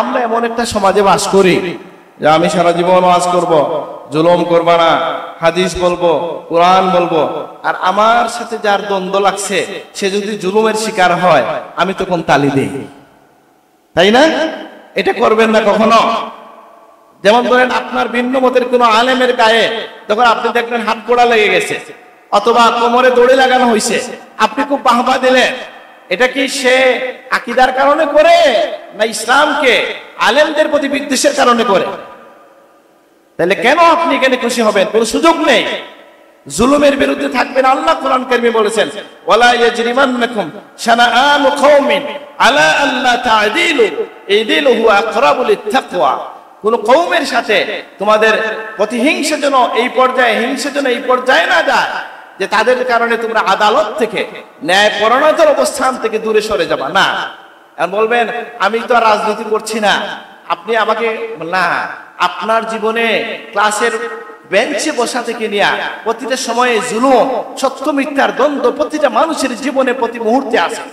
আমরা এমন একটা সমাজে বাস করি যে আমি সারা জীবন ওয়াজ করব, জুলুম করব না, হাদিস বলবো, কোরআন বলবো, আর আমার সাথে যার দ্বন্দ্ব লাগছে সে যদি জুলুমের শিকার হয় আমি তখন তালি দেই, তাই না? এটা করবেন না কখনো। যেমন ধরেন আপনার ভিন্ন মতের কোন আলেমের গায়ে তখন আপনি দেখলেন হাত পোড়া লেগে গেছে অথবা কোমরে দড়ি লাগানো হয়েছে, আপনি খুব বাহবা দিলেন, এটা কি সে আকীদার কারণে করে না ইসলামকে আলেমদের প্রতি বিদ্বেষের কারণে করে? তাহলে কেন আপনি এখানে খুশি হবেন? কোনো সুযোগ নেই। জুলুমের বিরুদ্ধে থাকবেন। আল্লাহ কোরআন কারীমে বলেছেন, ওয়ালা ইয়াজরিমান্নাকুম শানাআনু কওমিন আলা আল্লা তা'দিলু ইদিলু হুয়া আকরাবু লিত-তাকওয়া। কোন কওমের সাথে তোমাদের প্রতিহিংসা যেন এই পর্যায়ে না যায় যে তাদের কারণে তোমরা আদালত থেকে, ন্যায়পরায়ণতার অবস্থান থেকে দূরে সরে যাবা না। আর বলবেন আমি তো রাজনীতি করছি না, আপনি আমাকে না, আপনার জীবনে ক্লাসের বেঞ্চে বসা থেকে নিয়ে প্রতিটা সময়ে জুলুম, সত্য মিথ্যার দ্বন্দ্ব প্রতিটা মানুষের জীবনে প্রতি মুহূর্তে আছে।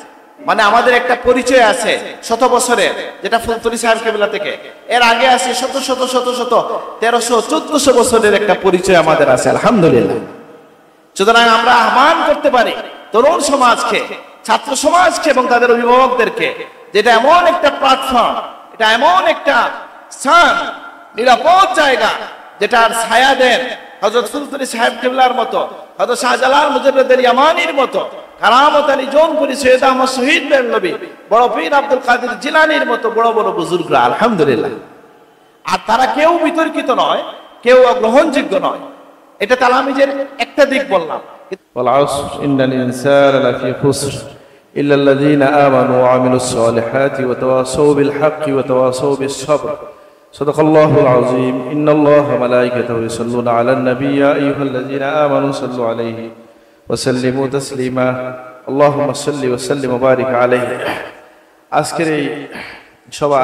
মানে আমাদের একটা পরিচয় আছে শত বছরের, যেটা ফুলতলি সাহেব কেবলা থেকে, এর আগে আছে শত 1300-1400 বছরের একটা পরিচয় আমাদের আছে, আলহামদুলিল্লাহ। সুতরাং আমরা আহ্বান করতে পারি তরুণ সমাজকে, ছাত্র সমাজকে এবং তাদের অভিভাবকদেরকে, যেটা এমন একটা প্ল্যাটফর্ম, এটা এমন একটা স্থান, নিরাপদ জায়গা, যেটার ছায়া দেন হযরত ফুলতলি সাহেব কেবলার মতো, হযরত শাহজালাল মুজাদ্দিদ ইয়ামানির মতো, কারামত আলী জৌনপুরি, সৈয়দ আহমদ শহীদ বেরলভী, বড় পীর আব্দুল কাদের জিলানীর মতো বড় বড় বুজুর্গরা, আলহামদুলিল্লাহ। আর তারা কেউ বিতর্কিত নয়, কেউ অগ্রহণযোগ্য নয়। এটা তালামিজের একটা দিক বললাম। ওয়াল আসর ইন্নাল ইনসানা লাফি খুসর ইল্লা আল্লাযীনা আমানু ওয়া আমিলুস সালিহাতি ওয়া তাওয়াসাউ বিল হাক্কি ওয়া তাওয়াসাউ বিস সাবর। সাদাকাল্লাহুল আযীম। ইন্নাল্লাহা ওয়া মালায়েকাতাহু ইউসাল্লুনা আলান নবী ইয়া আইয়ুহাল্লাযীনা আমানু সাল্লু আলাইহি ওয়া সাল্লিমু তাসলিমা। আল্লাহুম্মা সাল্লি ওয়া সাল্লিম ওয়া বারিক আলাইহি। আজকের এই সভা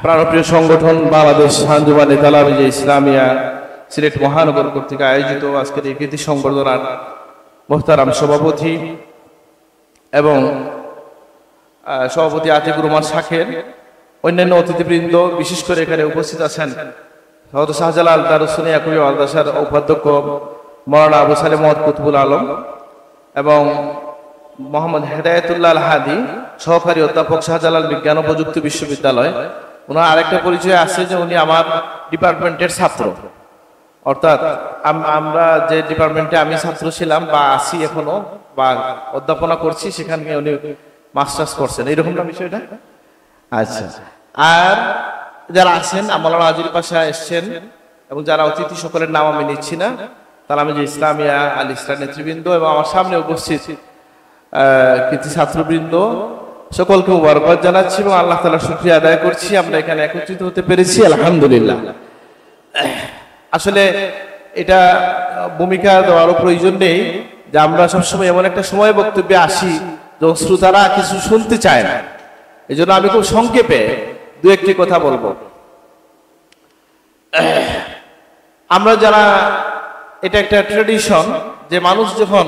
প্রাণপ্রিয় সংগঠন বাংলাদেশ আঞ্জুমানে তালামিজে ইসলামিয়া সিলেট মহানগর কর্তৃক আয়োজিত আজকের এই কৃতি সংবর্ধনার মোহতারাম সভাপতি এবং সভাপতি আতিকুর রহমান শাখের, অন্যান্য অতিথিবৃন্দ, বিশেষ করে এখানে উপস্থিত আছেন হযরত শাহজালাল দারুসসানিয়া ইয়াকুবী মাদ্রাসার উপাধ্যক্ষ মাওলানা আবু সালেহ মোহাম্মদ কুতুবুল আলম এবং মোহাম্মদ হেদায়েতুল্লাহ আল হাদি, সহকারী অধ্যাপক, শাহজালাল বিজ্ঞান ও প্রযুক্তি বিশ্ববিদ্যালয়। ওনার আরেকটা পরিচয় আছে যে উনি আমার ডিপার্টমেন্টের ছাত্র, অর্থাৎ আমরা যে ডিপার্টমেন্টে আমি ছাত্র ছিলাম বা আছি এখনো বা অধ্যাপনা করছি, সেখানে উনি মাস্টার্স করছেন, এইরকম না বিষয়টা। আচ্ছা, আর যারা আছেন মাওলানা আজির পাশা এসছেন এবং যারা অতিথি, সকলের নাম আমি নিচ্ছি না, তালামিজে ইসলামিয়া আল ইসলাম নেতৃবৃন্দ এবং আমার সামনে উপস্থিত কৃতি ছাত্রবৃন্দ, সকলকে মুবারকবাদ জানাচ্ছি এবং আল্লাহ তাআলার শুকরিয়া আদায় করছি আমরা এখানে একত্রিত হতে পেরেছি, আলহামদুলিল্লাহ। আসলে এটা ভূমিকা দেওয়ারও প্রয়োজন নেই যে আমরা সবসময় এমন একটা সময় বক্তব্যে আসি যখন শ্রোতারা কিছু শুনতে চায় না। এই জন্য আমি খুব সংক্ষেপে দু একটি কথা বলবো। আমরা যারা, এটা একটা ট্রেডিশন যে মানুষ যখন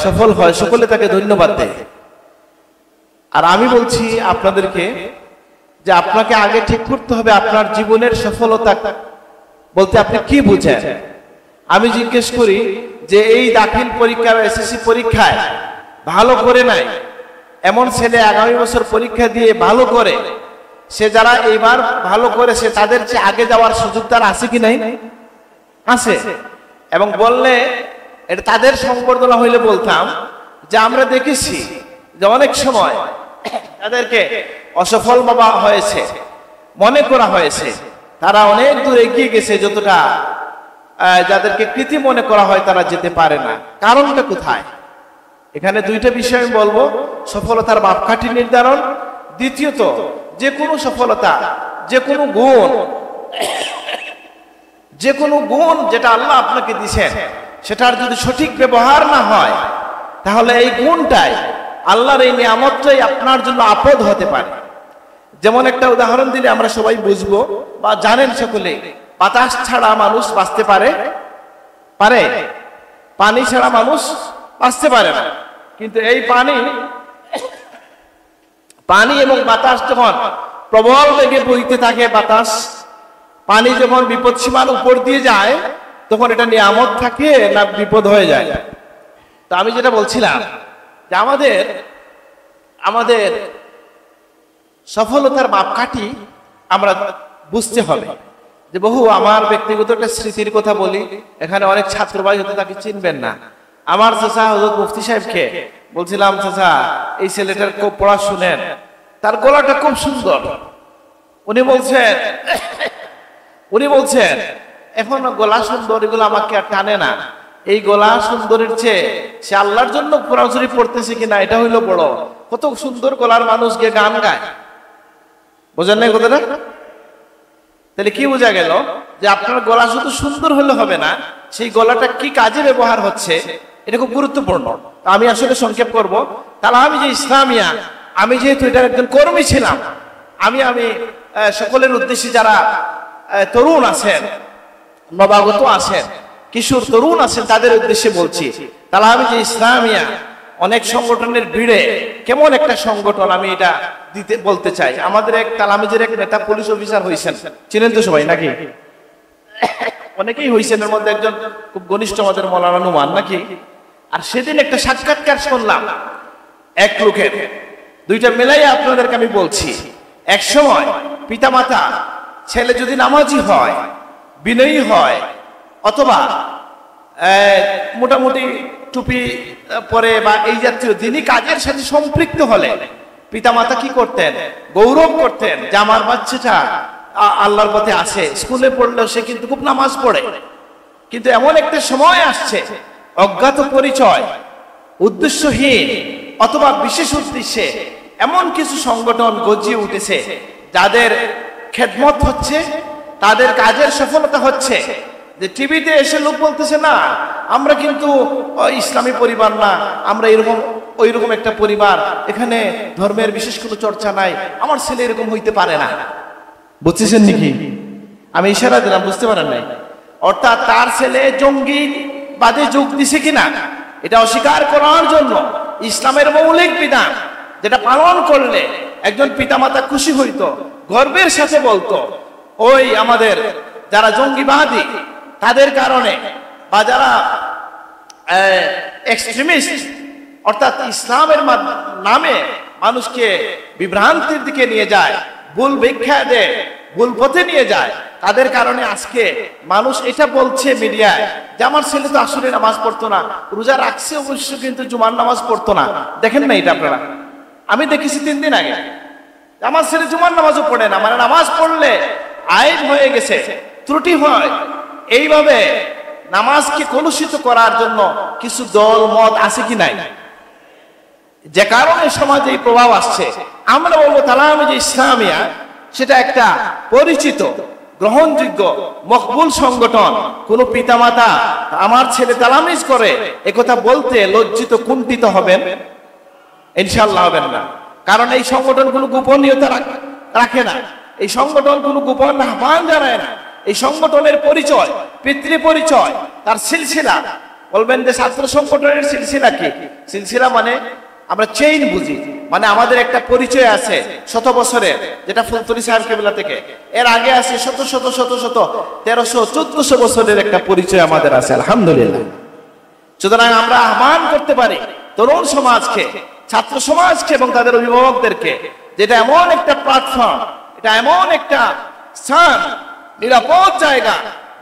সফল হয় সকলে তাকে ধন্যবাদ দেয়। আর আমি বলছি আপনাদেরকে যে আপনাকে আগে ঠিক করতে হবে আপনার জীবনের সফলতা বলতে আপনি কি বুঝেন। আমি জিজ্ঞেস করি যে এই দাখিল পরীক্ষা, এসএসসি পরীক্ষায় ভালো করে নাই এমন ছেলে আগামী বছর পরীক্ষা দিয়ে ভালো করে, সে যারা এইবার ভালো করেছে তাদের চেয়ে আগে যাওয়ার সুযোগ তার আছে কি নাই? আছে। এবং বললে এটা তাদের সংবর্ধনা হইলে বলতাম যে আমরা দেখেছি যে অনেক সময় তাদেরকে অসফল বাবা হয়েছে, মনে করা হয়েছে তারা অনেক দূর এগিয়ে গেছে, যতটা যাদেরকে কৃতি মনে করা হয় তারা যেতে পারে না। কারণটা কোথায়? এখানে দুইটা বিষয় আমি বলবো। সফলতার মাপকাঠি নির্ধারণ, দ্বিতীয়ত যে কোনো সফলতা, যে কোনো গুণ যেটা আল্লাহ আপনাকে দিয়েছেন সেটার যদি সঠিক ব্যবহার না হয় তাহলে এই গুণটাই, আল্লাহর এই নিয়ামতটাই আপনার জন্য আপদ হতে পারে। যেমন একটা উদাহরণ দিলে আমরা সবাই বুঝবো বা জানেন সকলে, বাতাস ছাড়া মানুষ বাঁচতে পারে? পানি ছাড়া মানুষ বাঁচতে পারে না। কিন্তু এই পানি এবং বাতাস যখন প্রবল বেগে বইতে থাকে, বাতাস পানি যখন বিপদ সীমার উপর দিয়ে যায়, তখন এটা নিয়ামত থাকে না বিপদ হয়ে যায়? তো আমি যেটা বলছিলাম যে আমাদের সফলতার মাপকাঠি আমরা বুঝতে হবে। যে বহু আমার ব্যক্তিগত একটা স্মৃতির কথা বলি, এখানে অনেক ছাত্র ভাই হয়তো তাকে চিনবেন না। আমার চাচা হযরত মুফতি সাহেবকে বলছিলাম, চাচা এই ছেলেটার খুব পড়া শুনেন, তার গলাটা খুব সুন্দর। উনি বলছেন এখন গলা সুন্দর এগুলো আমাকে আর টানে না, এই গলা সুন্দরের চেয়ে সে আল্লাহর জন্য কোরআন শরীফ পড়তেছে কিনা এটা হইলো বড়। কত সুন্দর গলার মানুষ গিয়ে গান গায়, বোঝেন না কথাটা? তাহলে কি বোঝা গেল যে আপনার গলা শুধু সুন্দর হলে হবে না, সেই গলাটা কি কাজে ব্যবহার হচ্ছে এটা খুব গুরুত্বপূর্ণ। আমি আসলে সংক্ষেপ করব। তাহলে আমি যে ইসলামিয়া, আমি যেহেতু এটার একজন কর্মী ছিলাম, আমি সকলের উদ্দেশ্যে যারা তরুণ আছেন, নবাগত আছেন, কিশোর তরুণ আছেন, তাদের উদ্দেশ্যে বলছি। তাহলে আমি যে ইসলামিয়া অনেক সংগঠনের ভিড়ে কেমন একটা সংগঠন, আমি এটা বলতে চাই। আমাদের এক তালামিজের এক নেতা পুলিশ অফিসার হয়েছেন, চিনেন তো সবাই নাকি? অনেকেই হয়েছেন, এর মধ্যে একজন খুব ঘনিষ্ঠ আমাদের মৌলানা নুমান নাকি। আর সেদিন একটা সাক্ষাৎকার শুনলাম এক লোকের, দুইটা মেলাই আপনাদেরকে আমি বলছি। এক সময় পিতামাতা ছেলে যদি নামাজি হয়, বিনয়ী হয়, অথবা মোটামুটি টুপি পরে বা এই জাতীয় দিনই কাজের সাথে সম্পৃক্ত হলে পিতামাতা কি করতেন? গৌরব করতেন যে আমার বাচ্চাটা আল্লাহর পথে আছে, স্কুলে পড়লেও সে কিন্তু খুব নামাজ পড়ে। কিন্তু এমন একটা সময় আসছে, অজ্ঞাত পরিচয়, উদ্দেশ্যহীন অথবা বিশেষ উদ্দেশ্যে এমন কিছু সংগঠন গজিয়ে উঠেছে যাদের খেদমত হচ্ছে, তাদের কাজের সফলতা হচ্ছে। যে টিভিতে এসে লোক বলতেছে না আমরা কিন্তু ইসলামী পরিবার না, আমরা এরকম ওইরকম একটা পরিবার, এখানে ধর্মের বিশেষ কোনো চর্চা নাই, আমার ছেলে এরকম হইতে পারে না। বুঝতেছেন নাকি? আমি ইশারা দিলাম, বুঝতে পারেন নাই? অর্থাৎ তার ছেলে জঙ্গি বাদে যোগ দিছে কিনা এটা অস্বীকার করার জন্য ইসলামের মৌলিক বিধান যেটা পালন করলে একজন পিতামাতা খুশি হইতো, গর্বের সাথে বলতো ওই আমাদের যারা জঙ্গিবাদী তাদের কারণে, বা যারা এক্সট্রিমিস্ট অর্থাৎ ইসলামের নামে মানুষকে বিভ্রান্তির দিকে নিয়ে যায়, ভুল ব্যাখ্যা দেয়, ভুল পথে নিয়ে যায়, তাদের কারণে আজকে মানুষ এটা বলছে মিডিয়ায় যে আমার ছেলে তো আসলে নামাজ পড়তো না, রোজা রাখছে অবশ্য কিন্তু জুমার নামাজ পড়তো না। দেখেন না এটা আপনারা? আমি দেখেছি 3 দিন আগে, আমার ছেলে জুমার নামাজও পড়ে না, মানে নামাজ পড়লে আইন হয়ে গেছে, ত্রুটি হয়। এইভাবে নামাজকে কলুষিত করার জন্য কিছু দল মত আছে কি নাই? যে কারণে সমাজে এই প্রভাব আসছে। আমরা বলবো তালামি যে ইসলামিয়া সেটা একটা পরিচিত, গ্রহণযোগ্য, মকবুল সংগঠন। কোন পিতামাতা আমার ছেলে তালামিজ করে একথা বলতে লজ্জিত কুণ্ঠিত হবেন? ইনশাআল্লাহ হবেন না। কারণ এই সংগঠন কোনো গোপনীয়তা রাখে না, এই সংগঠন কোনো গোপন আহ্বান জানায় না। এই সংগঠনের পরিচয় পিতৃ পরিচয়, তার সিলসিলা। বলবেন যে ছাত্র সংগঠনের সিলসিলা কি? সিলসিলা মানে আমরা চেইন বুঝি, মানে আমাদের একটা পরিচয় আছে শত বছরের, যেটা ফুলতলি সাহেব কেবলা থেকে, এর আগে আছে শত 1300 1400 বছরের একটা পরিচয় আমাদের আছে, আলহামদুলিল্লাহ। সুতরাং আমরা আহ্বান করতে পারি তরুণ সমাজকে, ছাত্র সমাজকে এবং তাদের অভিভাবকদেরকে, যেটা এমন একটা প্ল্যাটফর্ম, এটা এমন একটা স্থান, নিরাপদ জায়গা,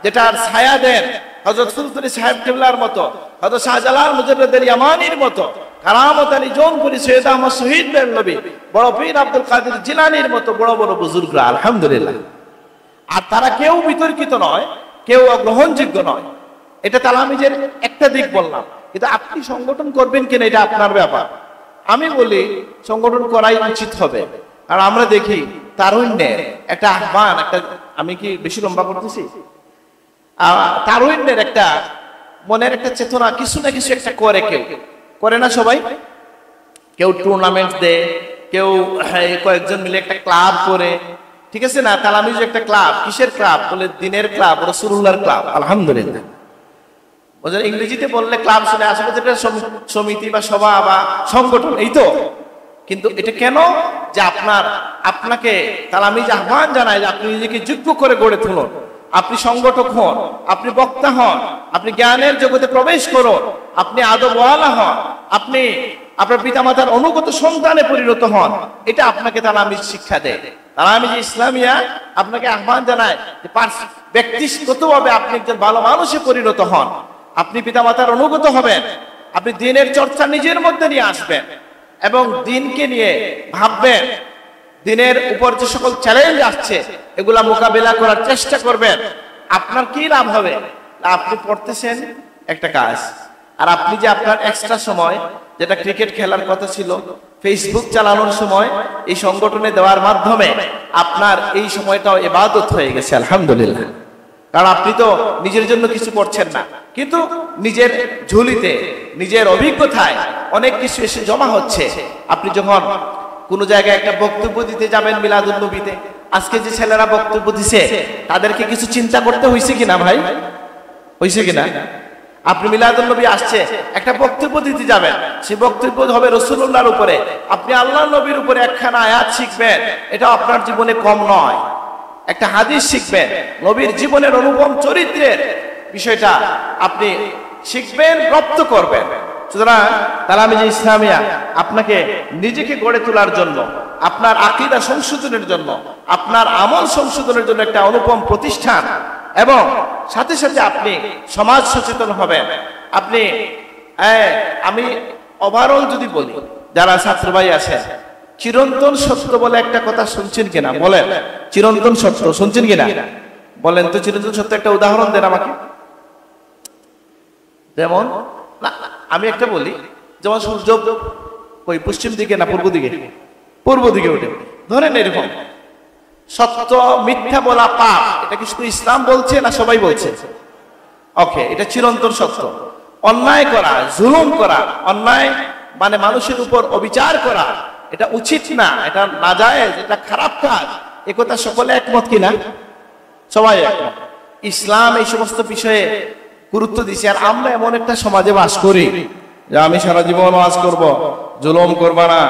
যেটার ছায়া দেন হযরত ফুলতলি সাহেব কেবলার মতো, হযরত শাহজালাল মুজাদ্দিদ ইয়ামানির মতো, কারামত আলী জৌনপুরি, সৈয়দ আহমদ শহীদ বেরলভী, বড় পীর আব্দুল কাদের জিলানীর মতো বড় বড় বুজুর্গরা, আলহামদুলিল্লাহ। আর তারা কেউ বিতর্কিত নয়, কেউ অগ্রহণযোগ্য নয়। এটা তালামিজের একটা দিক বললাম, কিন্তু আপনি সংগঠন করবেন কিনা এটা আপনার ব্যাপার। আমি বলি সংগঠন করাই উচিত হবে। আর আমরা দেখি তারুণ্যের একটা আহ্বান, একটা, আমি কি বেশি লম্বা করতেছি? তারুণ্যের একটা মনের একটা চেতনা, কিছু না কিছু একটা করে, কেউ করে না সবাই? কেউ টুর্নামেন্ট দেয়, কেউ কয়েকজন মিলে একটা ক্লাব করে, ঠিক আছে না? তালামিজ একটা ক্লাব, কিসের ক্লাব? বলে দিনের ক্লাব, রাসূলুল্লাহর ক্লাব, আলহামদুলিল্লাহ। বুঝলেন, ইংরেজিতে বললে ক্লাব শুনে, আসলে যেটা সমিতি বা সভা বা সংগঠন, এই তো কিন্তু এটা কেন? যে আপনাকে তালামিজ আহ্বান জানায় যে আপনি নিজেকে যোগ্য করে গড়ে তুলুন, আপনি সংগঠক হন, আপনি বক্তা হন, আপনি জ্ঞানের জগতে প্রবেশ করুন, আপনি আদবওয়ালা হন, আপনি আপনার পিতামাতার অনুগত সন্তানে পরিণত হন। এটা আপনাকে তালামিজ শিক্ষা দেয়। তালামিজ ইসলামিয়া আপনাকে আহ্বান জানায় যে ব্যক্তিগতভাবে আপনি একজন ভালো মানুষে পরিণত হন, আপনি পিতামাতার অনুগত হবেন, আপনি দ্বীনের চর্চা নিজের মধ্যে নিয়ে আসবেন এবং দ্বীনকে নিয়ে ভাববেন, দ্বীনের উপর যে সকল চ্যালেঞ্জ আসছে এগুলা মোকাবেলা করার চেষ্টা করবেন। আপনার কি লাভ হবে? আপনি পড়তেছেন একটা কাজ, আর আপনি যে আপনার এক্সট্রা সময় যেটা ক্রিকেট খেলার কথা ছিল, ফেসবুক চালানোর সময় এই সংগঠনে দেওয়ার মাধ্যমে আপনার এই সময়টাও ইবাদত হয়ে গেছে, আলহামদুলিল্লাহ। কারণ আপনি তো নিজের জন্য কিছু করছেন না, কিন্তু নিজের ঝুলিতে নিজের অভিজ্ঞতায় অনেক কিছু এসে জমা হচ্ছে। আপনি যখন কোনো জায়গায় একটা বক্তব্য দিতে যাবেন মিলাদুন নবীতে, আজকে যে ছেলেরা বক্তব্য দিছে তাদেরকে কিছু চিন্তা করতে হয়েছে কিনা ভাই? হয়েছে কিনা? আপনি মিলাদুন নবী আসছে, একটা বক্তব্য দিতে যাবেন, সেই বক্তব্য হবে রাসূলুল্লাহর উপরে, আপনি আল্লাহর নবীর উপরে একখানা আয়াত শিখবেন, এটা আপনার জীবনে কম নয়। একটা হাদিস শিখবেন, নবীর জীবনের অনুপম চরিত্রের বিষয়টা আপনি শিখবেন, রপ্ত করবেন। সুতরাং তালামিজ ইসলামিয়া আপনাকে নিজেকে গড়ে তোলার জন্য, আপনার আকীদা সংশোধনের জন্য, আপনার আমল সংশোধনের জন্য একটা অনুপম প্রতিষ্ঠান, এবং সাথে সাথে আপনি সমাজ সচেতন হবেন। আমি ওভারঅল যদি বলি, যারা ছাত্র ভাই আছেন, চিরন্তন সত্য বলে একটা কথা শুনছেন কিনা বলেন? চিরন্তন সত্য শুনছেন কিনা বলেন তো? চিরন্তন সত্য একটা উদাহরণ দেন আমাকে। যেমন আমি একটা বলি, যেমন সূর্য ওই পশ্চিম দিকে না পূর্ব দিকে? পূর্ব দিকে ওঠে। ধরেন এরকম সত্য মিথ্যা বলা পাপ, এটা কি শুধু ইসলাম বলছে না সবাই বলছে? ওকে, এটা চিরন্তন সত্য। অন্যায় করা, জুলুম করা, অন্যায় মানে মানুষের উপর অবিচার করা, এটা উচিত না, এটা নাজায়েজ, এটা খারাপ কাজ। একথা সকলে একমত কিনা? সবাই একমত। ইসলাম এই সমস্ত বিষয়ে গুরুত্ব দিছে। আর আমরা এমন একটা সমাজে বাস করি যে আমি সারা জীবন ওয়াজ করব, জুলুম করব না,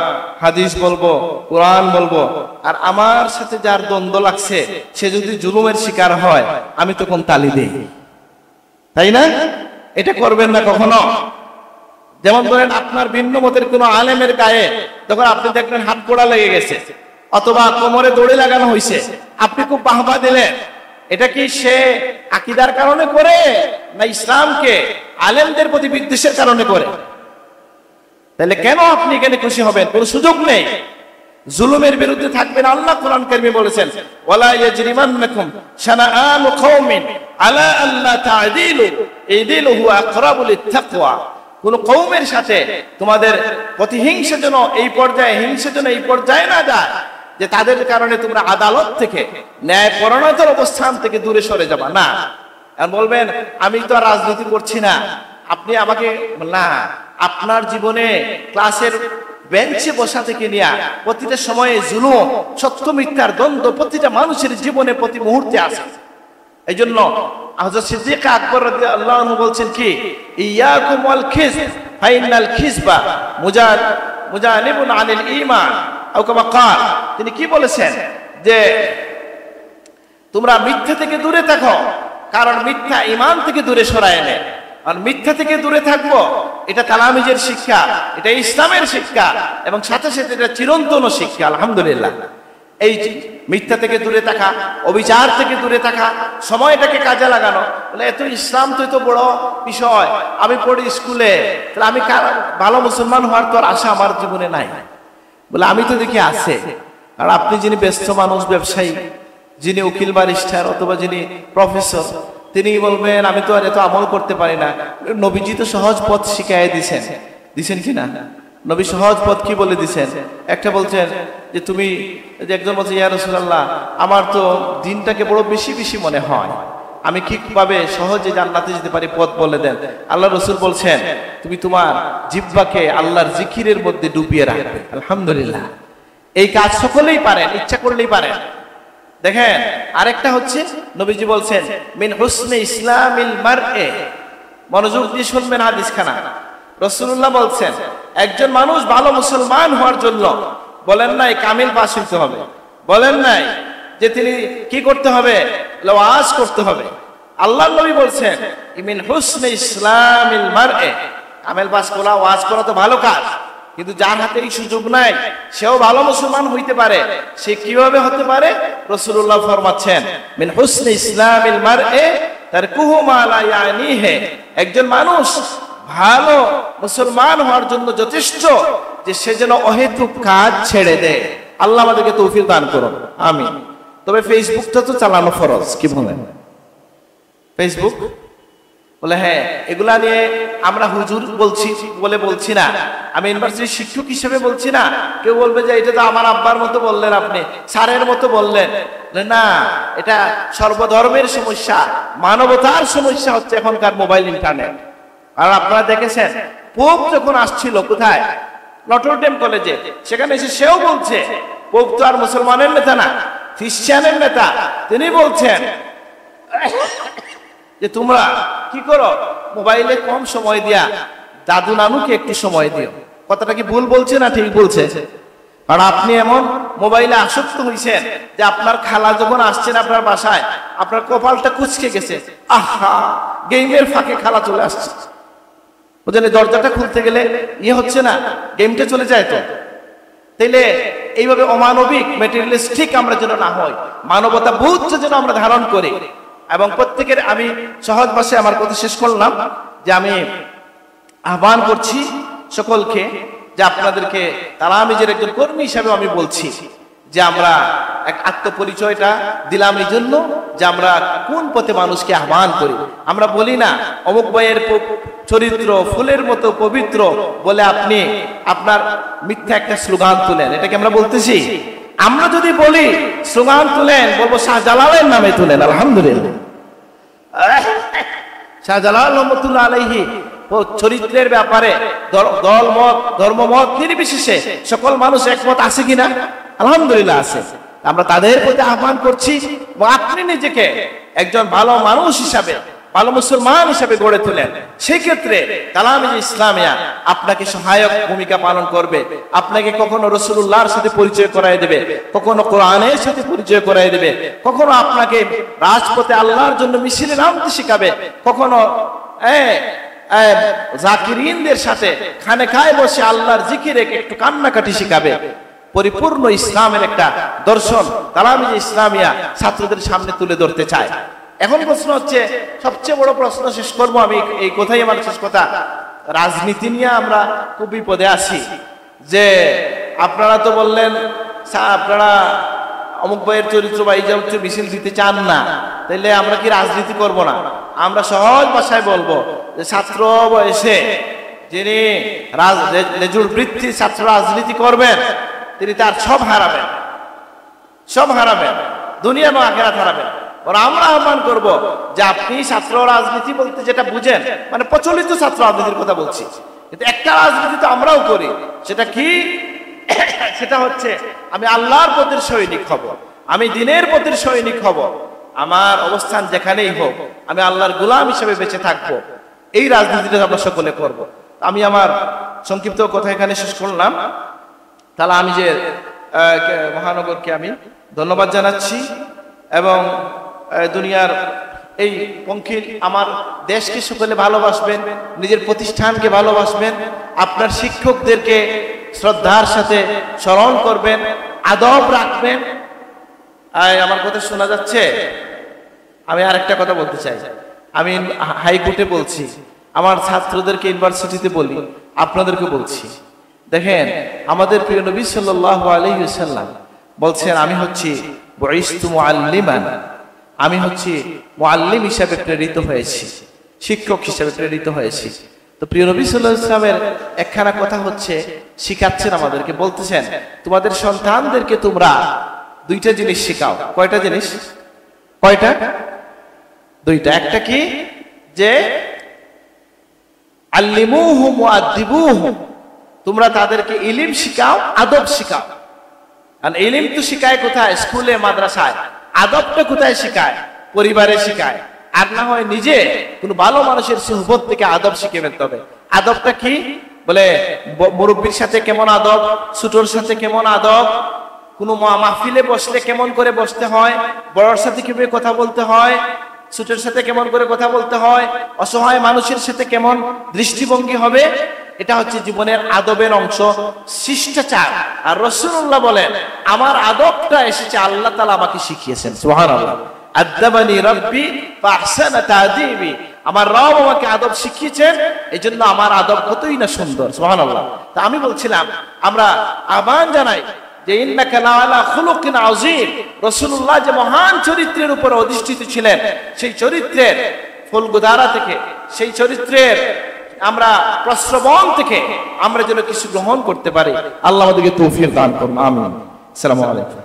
হাদিস বলবো, কোরআন বলবো, আর আমার সাথে যার দ্বন্দ্ব লাগছে সে যদি জুলুমের শিকার হয় আমি তখন তালি দেই, তাই না? এটা করবেন না কখনো। যেমন ধরেন আপনার ভিন্ন মতের কোন আলেমের গায়ে তখন আপনি দেখলেন হাত পোড়া লেগে গেছে অথবা কোমরে দড়ি লাগানো হয়েছে, আপনি খুব বাহবা দিলেন, এটা কি সে আকীদার কারণে করে না ইসলামকে আলেমদের প্রতি বিদ্বেষের কারণে করে? তাহলে কেন আপনি এখানে খুশি হবেন? কোনো সুযোগ নেই। জুলুমের বিরুদ্ধে থাকবেন। আল্লাহ কোরআন কারীমে বলেছেন, ওয়ালা ইয়াজরিমান্নাকুম শানাআনু কওমিন আলা আল্লা তা'দিলু ইদিলু হুয়া আকরাবু লিত-তাকওয়া। কোন কওমের সাথে তোমাদের প্রতিহিংসা যেন এই পর্যায়ে, হিংসা যেন এই পর্যায়ে না যায় যে তাদের কারণে তোমরা আদালত থেকে, ন্যায়পরায়ণতার অবস্থান থেকে দূরে সরে যাবা না। আর বলবেন আমি তো আর রাজনীতি করছি না, আপনি আমাকে না, আপনার জীবনে ক্লাসের বেঞ্চে বসা থেকে নিয়ে প্রতিটা সময়ে জুলুম, সত্য মিথ্যার দ্বন্দ্ব প্রতিটা মানুষের জীবনে প্রতি মুহূর্তে আছে। এই জন্য হযরত সিদ্দিক আকবর রাদিয়াল্লাহু আনহু বলছেন কি, ইয়াকুম ওয়াল খিজব ফাইনাল খিজবা মুজানিবুন আনিল ঈমান। তিনি কি বলেছেন যে তোমরা মিথ্যা থেকে দূরে থাকো, কারণ মিথ্যা ঈমান থেকে দূরে সরায় আনে। আর মিথ্যা থেকে দূরে থাকবো, এটা তালামিজের শিক্ষা, এটা ইসলামের শিক্ষা, এবং সাথে সাথে এটা চিরন্তন শিক্ষা। আলহামদুলিল্লাহ, এই মিথ্যা থেকে দূরে থাকা, অবিচার থেকে দূরে থাকা, সময়টাকে কাজে লাগানো। বলে এত ইসলাম তো এত বড় বিষয়, আমি পড়ি স্কুলে, তাহলে আমি ভালো মুসলমান হওয়ার তো আর আশা আমার জীবনে নাই। বলে আমি তো দেখি আছে। আর আপনি যিনি ব্যস্ত মানুষ, ব্যবসায়ী, যিনি উকিল ব্যারিস্টার অথবা যিনি প্রফেসর, তিনি বলবেন আমি তো আর এত আমল করতে পারি না। নবীজি তো সহজ পথ শিখাই দিছেন কিনা? নবী সহজ পথ কি বলে দিছেন? একটা বলছেন যে তুমি, যে একজন বলছে ইয়া রাসূলুল্লাহ আমার তো দিনটাকে বড় বেশি বেশি মনে হয়, আমি কিভাবে সহজে জান্নাতে যেতে পারি পথ বলে দেন। আল্লাহ রাসূল বলছেন তুমি তোমার জিহ্বাকে আল্লাহর জিকিরের মধ্যে ডুবিয়ে রাখবে। আলহামদুলিল্লাহ, এই কাজ সকলেই পারেন, ইচ্ছা করলেই পারেন। দেখেন আরেকটা হচ্ছে নবীজি বলছেন মিন হুসনে ইসলামিল মারএ, মনোযোগ দিয়ে শুনবেন হাদিস খানা। রাসূলুল্লাহ বলছেন একজন মানুষ ভালো মুসলমান হওয়ার জন্য বলেন নাই কামিল পাস হইতে হবে, বলেন নাই যে তিনি কি করতে হবে, ওয়াজ করতে হবে। আল্লাহর নবী বলছেন মিন হুসনি ইসলামিল মার'i, কামিল পাস করা ওয়াজ করা তো ভালো কাজ, কিন্তু যার হাতে এই সুযোগ নাই সেও ভালো মুসলমান হইতে পারে। সে কিভাবে হতে পারে? রাসূলুল্লাহ ফরমাচ্ছেন মিন হুসনি ইসলামিল মার'i তারকুহু মা লা ইয়ানিহি, একজন মানুষ ভালো মুসলমান হওয়ার জন্য যথেষ্ট যে সে যেন অহেতুক কাজ ছেড়ে দেয়। আল্লাহ আমাদেরকে তৌফিক দান করুন, আমিন। তবে ফেসবুকটা তো চালানো ফরজ, কি বলেন? ফেসবুক বলে হ্যাঁ, এগুলা নিয়ে আমরা হুজুর বলছি বলে বলছি না, আমি ইউনিভার্সিটির শিক্ষক হিসেবে বলছি না। কেউ বলবে যে এটা তো আমার আব্বার মতো বললেন, আপনি স্যারের মতো বললেন। না, এটা সর্বধর্মের সমস্যা, মানবতার সমস্যা হচ্ছে এখনকার মোবাইল ইন্টারনেট। আর আপনারা দেখেছেন পোপ যখন আসছিল কোথায়, নটর ডেম কলেজে, সেখানে এসে সেও বলছে, পোপ তো আর মুসলমানের নেতা না, খ্রিস্টানের নেতা। তিনি বলছেন যে তোমরা কি করো, মোবাইলে কম সময় দিয়া দাদু নানুকে একটু সময় দিও। কথাটা কি ভুল বলছে না ঠিক বলছে? আর আপনি এমন মোবাইলে আসক্ত হইছেন যে আপনার খালা যখন আসছেন আপনার বাসায়, আপনার কপালটা কুঁচকে গেছে, আহা গেমের ফাঁকে খালা চলে আসছে, বুঝলেন? দরজাটা খুলতে গেলে ইয়ে হচ্ছে না, গেমটা চলে যায়। তো তাইলে এইভাবে অমানবিক ম্যাটেরিয়ালিস্টিক আমরা যেন না হই, মানবতা বোধ যেন আমরা ধারণ করি। এবং প্রত্যেকের, আমি সহজ ভাষায় আমার কথা শেষ করলাম যে আমি আহ্বান করছি সকলকে যে আপনাদেরকে তালামিজের একজন কর্মী হিসাবে আমি বলছি যে আমরা এক আত্মপরিচয়টা দিলাম এই জন্য যে আমরা কোন পথে মানুষকে আহ্বান করি। আমরা বলি না অমুক ভাইয়ের চরিত্র ফুলের মতো পবিত্র বলে আপনি আপনার মিথ্যা একটা স্লোগান তুলেন, এটাকে আমরা বলতেছি। আমরা যদি বলি স্লোগান তুলেন, বলবো শাহজালালের নামে তুলেন। আলহামদুলিল্লাহ, শাহজালাল রহমাতুল্লাহ আলাইহি চরিত্রের ব্যাপারে দল মত ধর্মমত নির্বিশেষে সকল মানুষ একমত আছে কিনা? আলহামদুলিল্লাহ আছে। আমরা তাদের প্রতি আহ্বান করছি আপনি নিজেকে একজন ভালো মানুষ হিসাবে, ভালো মুসলমান হিসাবে গড়ে তোলেন। সেই ক্ষেত্রে তালামিজ ইসলামিয়া আপনাকে সহায়ক ভূমিকা পালন করবে। আপনাকে কখনো রাসূলুল্লাহর সাথে পরিচয় করায় দেবে, কখনো কোরআনের সাথে পরিচয় করায় দেবে, কখনো আপনাকে রাজপথে আল্লাহর জন্য মিছিলে নামতে শিখাবে, কখনো জাকিরিনদের সাথে খানেকায় বসে আল্লাহর জিকিরে একটু কান্নাকাটি শিখাবে। পরিপূর্ণ ইসলামের একটা দর্শন তালামিজ ইসলামিয়া ছাত্রদের সামনে তুলে ধরতে চায়। এখন প্রশ্ন হচ্ছে, সবচেয়ে বড় প্রশ্ন শেষ করবো আমি, এই কথাই আমার শেষ কথা। রাজনীতি নিয়ে আমরা খুব বিপদে আছি যে আপনারা তো বললেন আপনারা অমুক ভাইয়ের চরিত্র বা এই চরিত্র মিছিল দিতে চান না, তাইলে আমরা কি রাজনীতি করব না? আমরা সহজ ভাষায় বলবো যে ছাত্র বয়সে যিনি লেজুর বৃত্তি ছাত্র রাজনীতি করবেন তিনি তার সব হারাবেন, সব হারাবেন, দুনিয়া এবং আখিরাত হারাবেন। আমরা আহ্বান করব যে আপনি ছাত্র রাজনীতি বলতে যেটা বুঝেন, মানে প্রচলিত ছাত্র রাজনীতির কথা বলছি, কিন্তু একটা রাজনীতি তো আমরাও করি। সেটা কি? সেটা হচ্ছে আমি আল্লাহর পথের সৈনিক হব, আমি দ্বীনের পথের সৈনিক হব, আমার অবস্থান যেখানেই হোক আমি আল্লাহর গোলাম হিসেবে বেঁচে থাকবো। এই রাজনীতিটা আমরা সকলে করব। আমি আমার সংক্ষিপ্ত কথা এখানে শেষ করলাম। তাহলে আমি যে মহানগরকে আমি ধন্যবাদ জানাচ্ছি এবং দুনিয়ার এই পঙ্খী আমার দেশকে সকলে ভালোবাসবেন, নিজের প্রতিষ্ঠানকে ভালোবাসবেন, আপনার শিক্ষকদেরকে শ্রদ্ধার সাথে স্মরণ করবেন, আদব রাখবেন। আমার কথা শোনা যাচ্ছে? আমি আরেকটা কথা বলতে চাই। আমি হাইকোর্টে বলছি, আমার ছাত্রদেরকে ইউনিভার্সিটিতে বলি, আপনাদেরকে বলছি, দেখেন আমাদের প্রিয় নবী সাল্লাল্লাহু আলাইহি ওয়াসাল্লাম বলছেন আমি হচ্ছি বুইসতু মুআল্লিমান, আমি হচ্ছি মুআল্লিম হিসেবে প্রেরিত হয়েছি, শিক্ষক হিসেবে প্রেরিত হয়েছি। তো প্রিয় নবী সাল্লাল্লাহু আলাইহি ওয়াসাল্লামের একখানা কথা হচ্ছে, শিখাচ্ছেন আমাদেরকে, বলতেছেন তোমাদের সন্তানদেরকে তোমরা দুইটা জিনিস শেখাও। কয়টা জিনিস? কয়টা? দুইটা। একটা কি? যে আল্লিমুহুম ওয়া আদিবুহুম, তোমরা তাদেরকে ইলম শিখাও, আদব শিখাও। আর ইলম তো শিখায় কোথায়? স্কুলে মাদ্রাসায়। আদবটা কোথায় শিখায়? পরিবারে শিখায়। আর না হয় নিজে কোনো ভালো মানুষের সুহবত থেকে আদব শিখে ফেলতে হবে। আদবটা কি? বলে মুরব্বীর সাথে কেমন আদব, ছোটর সাথে কেমন আদব, কোনো মাহফিলে বসলে কেমন করে বসতে হয়, বড়র সাথে কিভাবে কথা বলতে হয়, ছোটের সাথে কেমন করে কথা বলতে হয়, অসহায় মানুষের সাথে কেমন দৃষ্টিভঙ্গি হবে, এটা হচ্ছে জীবনের আদবের অংশ, শিষ্টাচার। আর রাসূলুল্লাহ বলেন আমার আদবটা এসেছে আল্লাহ তাআলা আমাকে শিখিয়েছেন। সুবহানাল্লাহ। আদাবানি রাব্বি ফাহসানা তাদিবি, আমার রব আমাকে আদব শিখিয়েছেন, এজন্য আমার আদব কতই না সুন্দর। সুবহানাল্লাহ। তা আমি বলছিলাম আমরা আহ্বান জানাই যে ইন্নাকা লাআলা খুলুকিন আযীম, রাসূলুল্লাহ যে মহান চরিত্রের উপর অধিষ্ঠিত ছিলেন, সেই চরিত্রের ফুলগুদারা থেকে, সেই চরিত্রের আমরা প্রশ্রবণ থেকে আমরা যেন কিছু গ্রহণ করতে পারি। আল্লাহ আমাদেরকে তৌফিক দান করুন। আমিন। আসসালামু আলাইকুম।